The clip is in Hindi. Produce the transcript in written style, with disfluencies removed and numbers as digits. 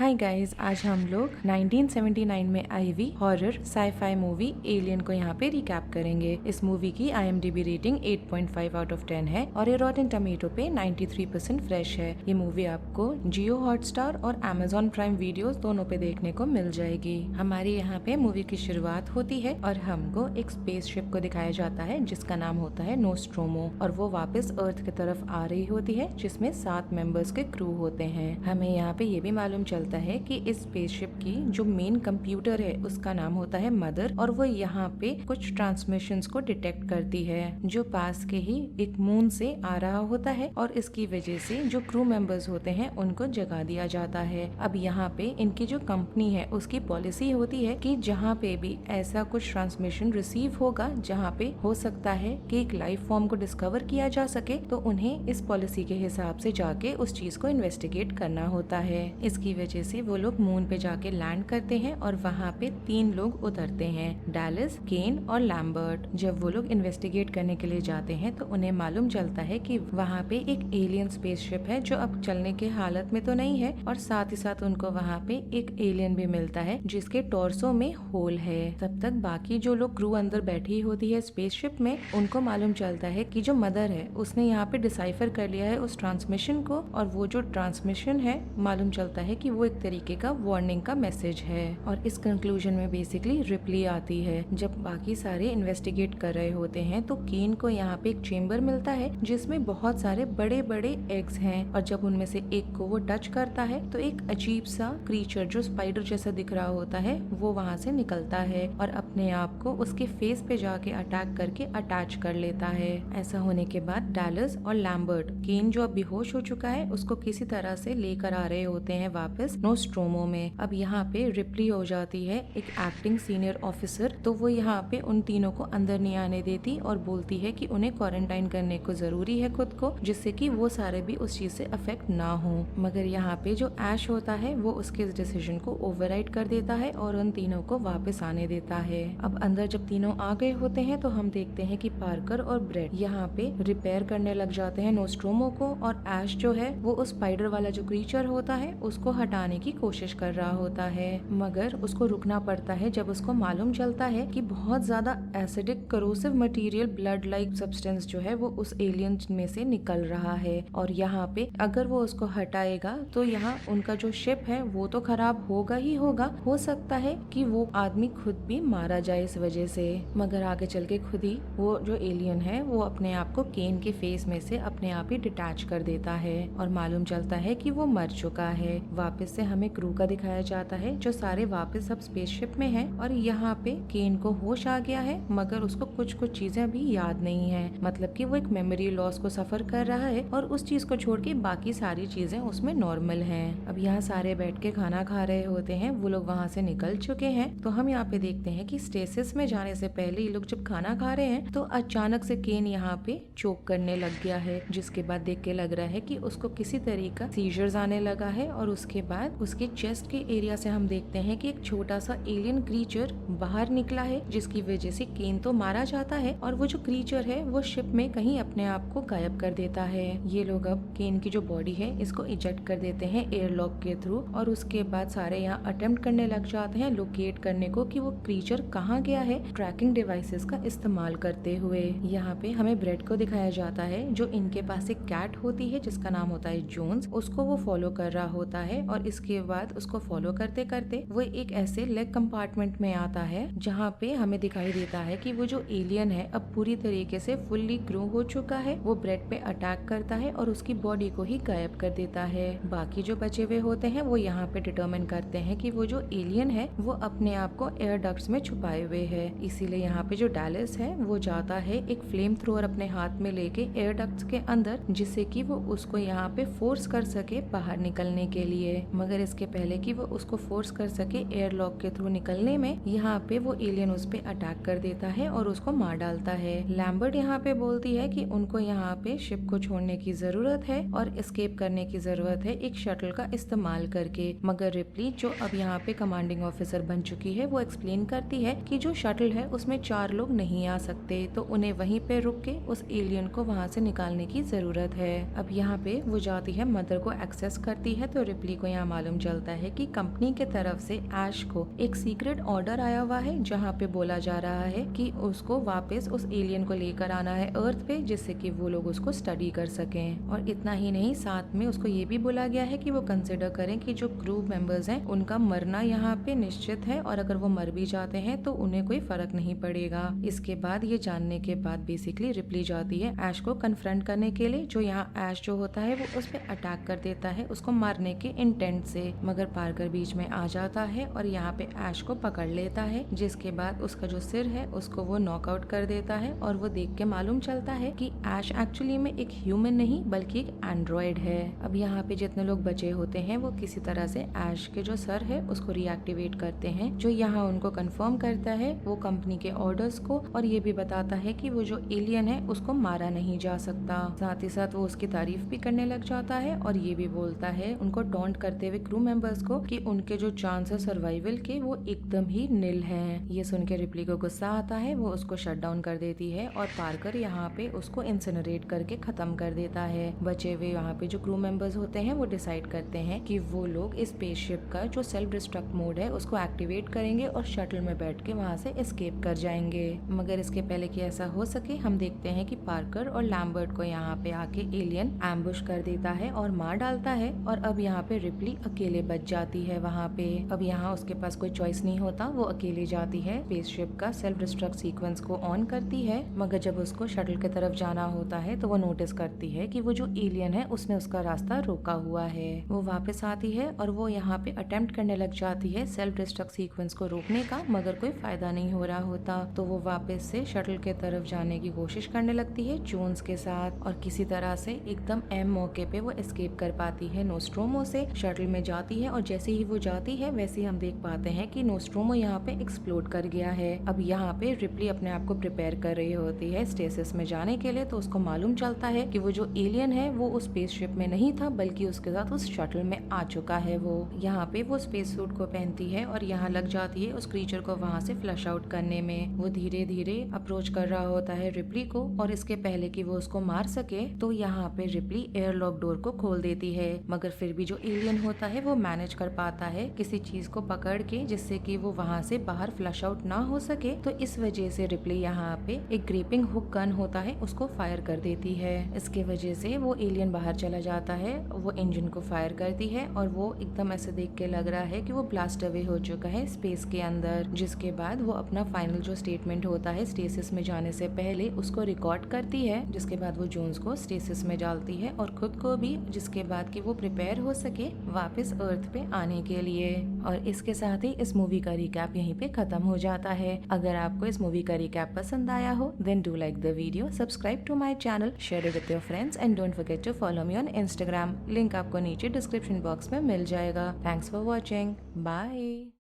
हाय गाइस, आज हम लोग 1979 में आई हुई हॉरर साई-फाई मूवी एलियन को यहाँ पे रिकैप करेंगे। इस मूवी की IMDb रेटिंग 8.5 आउट ऑफ 10 है और ये रॉटेन टमेटो पे 93% फ्रेश है। ये मूवी आपको जियो हॉटस्टार और Amazon प्राइम वीडियोस दोनों पे देखने को मिल जाएगी। हमारे यहाँ पे मूवी की शुरुआत होती है और हमको एक स्पेसशिप को दिखाया जाता है जिसका नाम होता है नोस्ट्रोमो और वो वापस अर्थ की तरफ आ रही होती है जिसमें 7 मेंबर्स के क्रू होते हैं। हमें यहाँ पे ये भी मालूम चलता है कि इस स्पेसशिप की जो मेन कंप्यूटर है उसका नाम होता है मदर और वो यहाँ पे कुछ ट्रांसमिशंस को डिटेक्ट करती है जो पास के ही एक मून से आ रहा होता है और इसकी वजह से जो क्रू मेंबर्स होते हैं उनको जगा दिया जाता है। अब यहाँ पे इनकी जो कंपनी है उसकी पॉलिसी होती है कि जहाँ पे भी ऐसा कुछ ट्रांसमिशन रिसीव होगा जहाँ पे हो सकता है कि एक लाइफ फॉर्म को डिस्कवर किया जा सके तो उन्हें इस पॉलिसी के हिसाब से जाके उस चीज को इन्वेस्टिगेट करना होता है। इसकी वजह से वो लोग मून पे जाके लैंड करते हैं और वहाँ पे 3 लोग उतरते हैं, डैलिस, केन और लैम्बर्ट। जब वो लोग इन्वेस्टिगेट करने के लिए जाते हैं तो उन्हें मालूम चलता है कि वहाँ पे एक एलियन स्पेसशिप है जो अब चलने के हालत में तो नहीं है और साथ ही साथ उनको वहाँ पे एक एलियन भी मिलता है जिसके टॉर्सो में होल है। तब तक बाकी जो लोग क्रू अंदर बैठी होती है स्पेसशिप में उनको मालूम चलता है कि जो मदर है उसने यहाँ पे डिसाइफर कर लिया है उस ट्रांसमिशन को और वो जो ट्रांसमिशन है मालूम चलता है कि वो एक तरीके का वार्निंग का मैसेज है। और इस कंक्लूजन में बेसिकली रिप्ली आती है। जब बाकी सारे इन्वेस्टिगेट कर रहे होते हैं तो केन को यहाँ पे एक चेम्बर मिलता है जिसमें बहुत सारे बड़े बड़े एग्स हैं और जब उनमें से एक को वो टच करता है तो एक अजीब सा क्रीचर जो स्पाइडर जैसा दिख रहा होता है वो वहाँ से निकलता है और अपने आप को उसके फेस पे जाके अटैक करके अटैच कर लेता है। ऐसा होने के बाद डैलिस और लैम्बर्ट केन जो अब बेहोश हो चुका है उसको किसी तरह से लेकर आ रहे होते हैं वापस नोस्ट्रोमो में। अब यहाँ पे रिप्ली हो जाती है एक एक्टिंग सीनियर ऑफिसर, तो वो यहाँ पे उन तीनों को अंदर नहीं आने देती और बोलती है कि उन्हें क्वारंटाइन करने को जरूरी है खुद को, जिससे कि वो सारे भी उस चीज से अफेक्ट ना हो। मगर यहाँ पे जो ऐश होता है वो उसके इस डिसीजन को ओवरराइड कर देता है और उन तीनों को वापस आने देता है। अब अंदर जब तीनों आ गए होते हैं तो हम देखते हैं कि पार्कर और ब्रेड यहाँ पे रिपेयर करने लग जाते हैं नोस्ट्रोमो को और ऐश जो है वो उस स्पाइडर वाला जो क्रीचर होता है उसको हटाने की कोशिश कर रहा होता है मगर उसको रुकना पड़ता है जब उसको मालूम चलता है कि बहुत ज्यादा acidic corrosive material blood like substance जो है वो उस एलियन में से निकल रहा है और यहाँ पे अगर वो उसको हटाएगा तो यहाँ उनका जो शिप है वो तो खराब होगा ही होगा, हो सकता है कि वो आदमी खुद भी मारा जाए इस वजह से। मगर आगे चल के खुद ही वो जो एलियन है वो अपने आप को केन के फेस में से अपने आप ही डिटैच कर देता है और मालूम चलता है कि वो मर चुका है। वापस से हमें क्रू का दिखाया जाता है जो सारे वापस अब स्पेसशिप में हैं और यहाँ पे केन को होश आ गया है मगर उसको कुछ चीजें अभी याद नहीं है, मतलब कि वो एक मेमोरी लॉस को सफर कर रहा है और उस चीज को छोड़ के बाकी सारी चीजें उसमें नॉर्मल हैं। अब यहाँ सारे बैठ के खाना खा रहे होते हैं, वो लोग वहाँ से निकल चुके हैं। तो हम यहाँ पे देखते हैं कि स्टेसिस में जाने से पहले ये लोग जब खाना खा रहे हैं तो अचानक से केन यहाँ पे चोक करने लग गया है, जिसके बाद देख के लग रहा है कि उसको किसी तरीका सीजर्स आने लगा है और उसके बाद उसके चेस्ट के एरिया से हम देखते हैं कि एक छोटा सा एलियन क्रीचर बाहर निकला है जिसकी वजह से केन तो मारा जाता है और वो जो क्रीचर है वो शिप में कहीं अपने आप को गायब कर देता है। ये लोग अब केन की जो बॉडी है इसको इजेक्ट कर देते हैं एयरलॉक के थ्रू और उसके बाद सारे यहाँ अटेम्प्ट करने लग जाते हैं लोकेट करने को कि वो क्रीचर कहाँ गया है ट्रैकिंग डिवाइसेस का इस्तेमाल करते हुए। यहाँ पे हमें ब्रेड को दिखाया जाता है जो इनके पास एक कैट होती है जिसका नाम होता है जोन्स, उसको वो फॉलो कर रहा होता है और इसके बाद उसको फॉलो करते करते वो एक ऐसे लेग कंपार्टमेंट में आता है जहाँ पे हमें दिखाई देता है कि वो जो एलियन है अब पूरी तरीके से फुल्ली ग्रो हो चुका है। वो ब्रेड पे अटैक करता है और उसकी बॉडी को ही गायब कर देता है। बाकी जो बचे हुए होते हैं वो यहाँ पे डिटरमिन करते हैं कि वो जो एलियन है वो अपने आप को एयर डक्ट्स में छुपाए हुए है, इसीलिए यहाँ पे जो डैलिस है वो जाता है एक फ्लेम थ्रोअर अपने हाथ में लेके एयर डक्ट्स के अंदर जिससे कि वो उसको यहाँ पे फोर्स कर सके बाहर निकलने के लिए। मगर इसके पहले कि वो उसको फोर्स कर सके एयरलॉक के थ्रू निकलने में यहाँ पे वो एलियन उस पे अटैक कर देता है और उसको मार डालता है। लैम्बर्ट यहाँ पे बोलती है कि उनको यहाँ पे शिप को छोड़ने की जरूरत है और एस्केप करने की जरूरत है एक शटल का इस्तेमाल करके। मगर रिप्ली जो अब यहाँ पे कमांडिंग ऑफिसर बन चुकी है वो एक्सप्लेन करती है कि जो शटल है उसमें 4 लोग नहीं आ सकते तो उन्हें वहीं पे रुक के उस एलियन को वहाँ से निकालने की जरूरत है। अब यहाँ पे वो जाती है मदर को एक्सेस करती है तो रिप्ली को यहाँ मालूम चलता है कि कंपनी के तरफ से ऐश को एक सीक्रेट ऑर्डर आया हुआ है, जहाँ पे बोला जा रहा है कि उसको वापस उस एलियन को लेकर आना है अर्थ पे, जिससे कि वो लोग उसको स्टडी कर सकें। और इतना ही नहीं, साथ में उसको ये भी बोला गया है कि वो कंसिडर करें कि जो क्रू मेंबर्स हैं उनका मरना यहाँ पे निश्चित है, और अगर वो मर भी जाते हैं तो उन्हें कोई फर्क नहीं पड़ेगा। इसके बाद ये जानने के बाद बेसिकली रिप्ली जाती है ऐश को कन्फ्रंट करने के लिए, जो यहाँ ऐश जो होता है वो उस पर अटैक कर देता है उसको मारने के इंटेंट से, मगर पार्कर बीच में आ जाता है और यहाँ पे ऐश को पकड़ लेता है, जिसके बाद उसका जो सिर है उसको वो नॉकआउट कर देता है। और वो देख के मालूम चलता है कि ऐश एक्चुअली में एक ह्यूमन नहीं बल्कि एक एंड्रॉइड है। अब यहाँ पे जितने लोग बचे होते हैं वो किसी तरह से ऐश के जो सर है उसको रिएक्टिवेट करते हैं, जो यहाँ उनको कंफर्म करता है वो कंपनी के ऑर्डर्स को, और ये भी बताता है कि वो जो एलियन है उसको मारा नहीं जा सकता। साथ ही साथ वो उसकी तारीफ भी करने लग जाता है और ये भी बोलता है उनको टॉन्ट करते हुए क्रू मेंबर्स को कि उनके जो चांस है सर्वाइवल के वो एकदम ही निल हैं। ये सुन के रिप्ली को गुस्सा आता है, वो उसको शट डाउन कर देती है और पार्कर यहाँ पे उसको इंसिनरेट करके खत्म कर देता है। बचे हुए यहाँ पे जो क्रू मेंबर्स होते हैं वो डिसाइड करते हैं कि वो लोग इस स्पेसशिप का जो सेल्फ डिस्ट्रक्ट मोड है उसको एक्टिवेट करेंगे और शटल में बैठ के वहाँ से एस्केप कर जाएंगे। मगर इसके पहले कि ऐसा हो सके, हम देखते हैं कि पार्कर और लैम्बर्ट को यहाँ पे आके एलियन एम्बुश कर देता है और मार डालता है, और अब यहाँ पे रिप्ली अकेले बच जाती है वहाँ पे। अब यहाँ उसके पास कोई चॉइस नहीं होता, वो अकेले जाती है स्पेसशिप का सेल्फ डिस्ट्रक्ट सीक्वेंस को ऑन करती है। मगर जब उसको शटल की तरफ जाना होता है तो वो नोटिस करती है कि वो जो एलियन है उसने उसका रास्ता रोका हुआ है। वो वापस आती है और वो यहाँ पे अटेम्प्ट करने लग जाती है सेल्फ डिस्ट्रक्ट सीक्वेंस को रोकने का, मगर कोई फायदा नहीं हो रहा होता। तो वो वापस से शटल के तरफ जाने की कोशिश करने लगती है जोन्स के साथ, और किसी तरह से एकदम एम मौके पे वो एस्केप कर पाती है नोस्ट्रोमो से। शटल में जाती है और जैसे ही वो जाती है वैसे ही हम देख पाते हैं कि नोस्ट्रोमो यहाँ पे एक्सप्लोड कर गया है। अब यहाँ पे रिप्ली अपने आप को प्रिपेयर कर रही होती है स्टेसिस में जाने के लिए, तो उसको मालूम चलता है कि वो जो एलियन है वो उस स्पेसशिप में नहीं था बल्कि उसके साथ उस शटल में आ चुका है। वो यहाँ पे वो स्पेस सूट को पहनती है और यहाँ लग जाती है उस क्रीचर को वहाँ से फ्लश आउट करने में। वो धीरे धीरे अप्रोच कर रहा होता है रिप्ली को, और इसके पहले कि वो उसको मार सके तो यहाँ पे रिप्ली एयरलॉक डोर को खोल देती है, मगर फिर भी जो एलियन होता है वो मैनेज कर पाता है किसी चीज को पकड़ के, जिससे कि वो वहाँ से बाहर फ्लश आउट ना हो सके। तो इस वजह से रिप्ली यहाँ पे एक ग्रेपिंग हुक गन होता है उसको फायर कर देती है। इसके वजह से वो एलियन बाहर चला जाता है, वो इंजन को फायर करती है और वो एकदम ऐसे देख के लग रहा है कि वो ब्लास्ट अवे हो चुका है स्पेस के अंदर। जिसके बाद वो अपना फाइनल जो स्टेटमेंट होता है स्टेसिस में जाने से पहले उसको रिकॉर्ड करती है, जिसके बाद वो जोन्स को स्टेसिस में डालती है और खुद को भी, जिसके बाद कि वो प्रिपेयर हो सके वापस अर्थ पे आने के लिए। और इसके साथ ही इस मूवी का रिकैप यहीं पे खत्म हो जाता है। अगर आपको इस मूवी का रिकैप पसंद आया हो then do like the video, subscribe to my channel, share it with your friends and don't forget to follow me on Instagram. Link आपको नीचे डिस्क्रिप्शन बॉक्स में मिल जाएगा। Thanks for watching, bye.